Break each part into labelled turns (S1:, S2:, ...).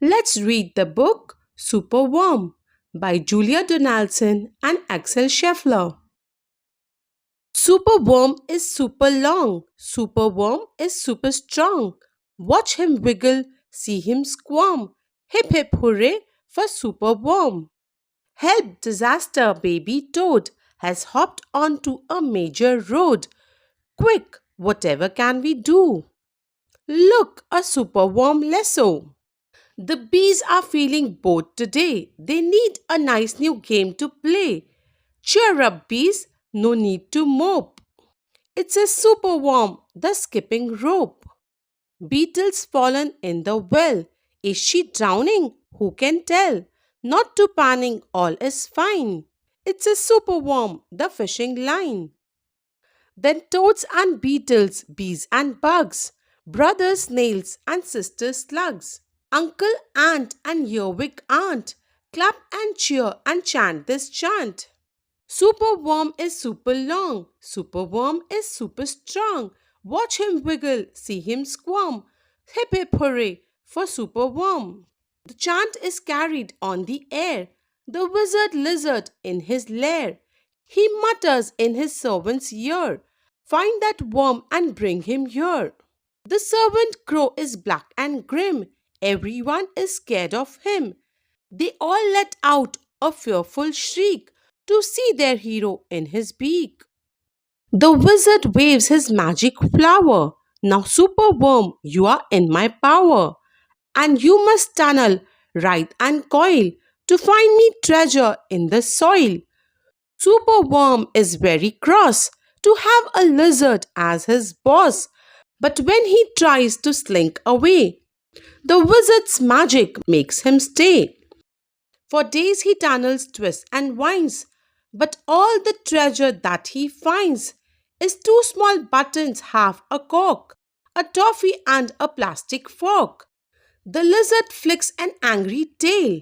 S1: Let's read the book Superworm by Jullia Donaldson and Axel Scheffler. Superworm is super long. Superworm is super strong. Watch him wiggle, see him squirm. Hip hip hooray for Superworm. Help disaster baby toad has hopped onto a major road. Quick, whatever can we do? Look, a superworm lasso. The bees are feeling bored today. They need a nice new game to play. Cheer up, bees, no need to mope. It's a superworm, the skipping rope. Beetle's fallen in the well. Is she drowning? Who can tell? Not to panic, all is fine. It's a superworm, the fishing line. Then toads and beetles, bees and bugs, brothers snails and sisters slugs, uncle ant and earwig aunt, clap and cheer and chant this chant. Superworm is super long, superworm is super strong. Watch him wiggle, see him squirm. Hip hip hooray for superworm. The chant is carried on the air. The wizard lizard in his lair. He mutters in his servant's ear, find that worm and bring him here. The servant crow is black and grim. Everyone is scared of him. They all let out a fearful shriek to see their hero in his beak. The wizard waves his magic flower. Now, superworm, you are in my power, and you must tunnel, writhe, and coil to find me treasure in the soil. Superworm is very cross to have a lizard as his boss, but when he tries to slink away, the wizard's magic makes him stay. For days he tunnels, twists, and winds, but all the treasure that he finds is two small buttons, half a cork, a toffee, and a plastic fork. The lizard flicks an angry tail.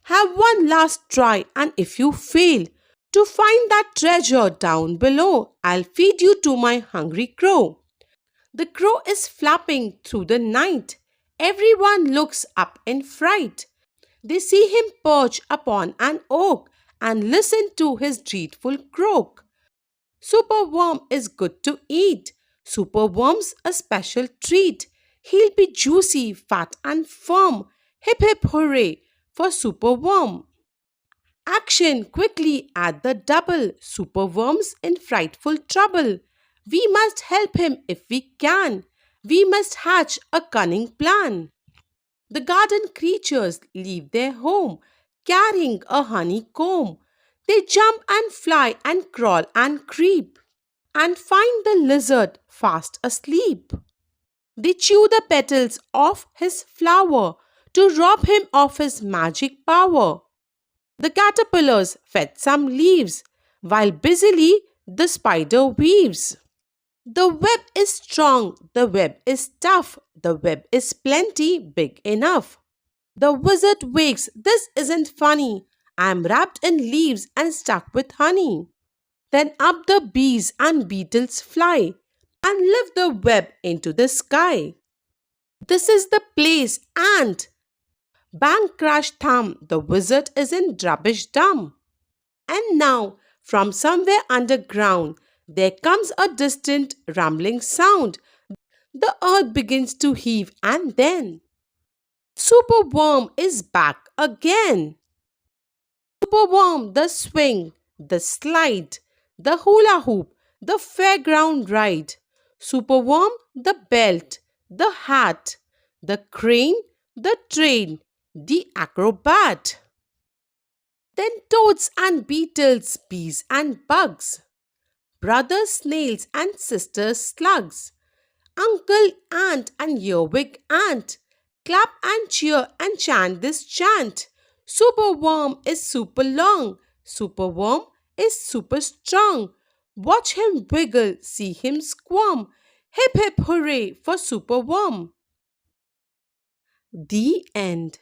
S1: Have one last try, and if you fail to find that treasure down below, I'll feed you to my hungry crow. The crow is flapping through the night. Everyone looks up in fright. They see him perch upon an oak and listen to his dreadful croak. Superworm is good to eat. Superworm's a special treat. He'll be juicy, fat, and firm. Hip hip hooray for Superworm. Action quickly at the double. Superworm's in frightful trouble. We must help him if we can. We must hatch a cunning plan. The garden creatures leave their home, carrying a honeycomb. They jump and fly and crawl and creep, and find the lizard fast asleep. They chew the petals off his flower to rob him of his magic power. The caterpillars fed some leaves, while busily the spider weaves. The web is strong, the web is tough, the web is plenty big enough. The wizard wakes, this isn't funny. I'm wrapped in leaves and stuck with honey. Then up the bees and beetles fly and lift the web into the sky. This is the place, and bang crash thumb, the wizard is in rubbish dumb. And now, from somewhere underground, there comes a distant rumbling sound. The earth begins to heave, and then Superworm is back again. Superworm, the swing, the slide, the hula hoop, the fairground ride. Superworm, the belt, the hat, the crane, the train, the acrobat. Then toads and beetles, bees and bugs, brothers snails and sisters slugs, uncle ant and earwig ant, clap and cheer and chant this chant. Superworm is super long, superworm is super strong. Watch him wiggle, see him squirm. Hip hip hooray for Superworm. The end.